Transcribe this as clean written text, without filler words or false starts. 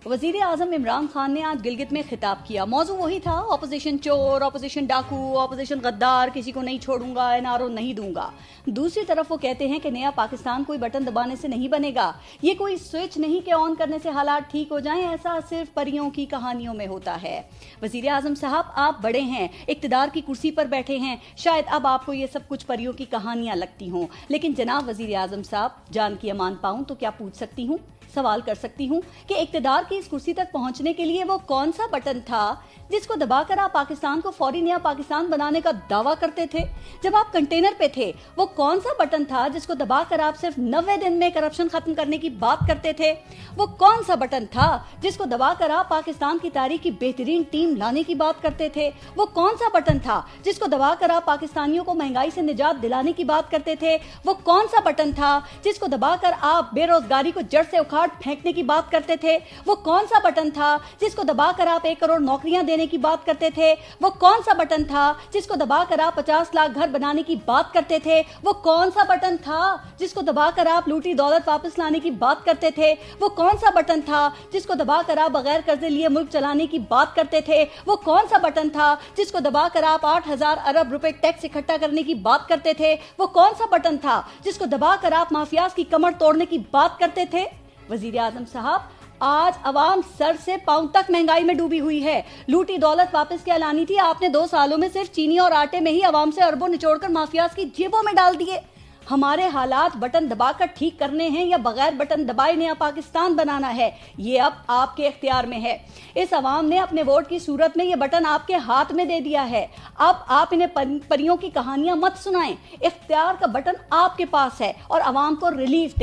वजीर आजम इमरान खान ने आज गिलगित में खिताब किया। मौजू वही था, ऑपोजिशन चोर, ऑपोजिशन डाकू, ऑपोजिशन गद्दार, किसी को नहीं छोड़ूंगा, एनआरओ नहीं दूंगा। दूसरी तरफ वो कहते हैं कि नया पाकिस्तान कोई बटन दबाने से नहीं बनेगा, ये कोई स्विच नहीं कि ऑन करने से हालात ठीक हो जाएं, ऐसा सिर्फ परियों की कहानियों में होता है। वजीर आजम साहब, आप बड़े हैं, इक्तदार की कुर्सी पर बैठे हैं, शायद अब आपको ये सब कुछ परियों की कहानियां लगती हों, लेकिन जनाब वजीर आजम साहब, जान की अमान पाऊं तो क्या पूछ सकती हूँ, सवाल कर सकती हूँ कि इक्तदार की इस कुर्सी तक पहुंचने के लिए वो कौन सा बटन था जिसको दबाकर आप पाकिस्तान को फौरी नया पाकिस्तान बनाने का दावा करते थे? जब आप कंटेनर पे थे, वो कौन सा बटन था जिसको दबाकर आप सिर्फ 90 दिन में करप्शन खत्म करने की बात करते थे? वो कौन सा बटन था जिसको दबाकर आप पाकिस्तान की तारीख की बेहतरीन टीम लाने की बात करते थे? वो कौन सा बटन था जिसको दबाकर आप पाकिस्तानियों को महंगाई से निजात दिलाने की बात करते थे? वो कौन सा बटन था जिसको दबाकर आप बेरोजगारी को जड़ से उखाड़ फेंकने की बात करते थे? वो कौन सा बटन था जिसको दबाकर आप 1 करोड़ नौकरियां देने की बात करते थे? वो कौन सा बटन था जिसको दबाकर आप 50 लाख घर बनाने की बात करते थे? वो कौन सा बटन था जिसको दबाकर आप लूटी दौलत वापस लाने की बात करते थे? वो कौन सा बटन था जिसको दबाकर आप बगैर कर्जे लिए मुल्क चलाने की बात करते थे? वो कौन सा बटन था जिसको दबाकर आप 8,000 अरब रुपए टैक्स इकट्ठा करने की बात करते थे? वो कौन सा बटन था जिसको दबाकर आप माफियाज की कमर तोड़ने की बात करते थे? वजीर आजम साहब, आज अवाम सर से पांव तक महंगाई में डूबी हुई है। लूटी दौलत वापस क्या लानी थी, आपने 2 सालों में सिर्फ चीनी और आटे में ही अवाम से अरबों निचोड़कर माफियाज की जेबों में डाल दिए। हमारे हालात बटन दबाकर ठीक करने हैं या बगैर बटन दबाए नया पाकिस्तान बनाना है, ये अब आपके इख्तियार में है। इस अवाम ने अपने वोट की सूरत में ये बटन आपके हाथ में दे दिया है। अब आप इन्हें परियों की कहानियां मत सुनाएं। इख्तियार का बटन आपके पास है और अवाम को रिलीफ दे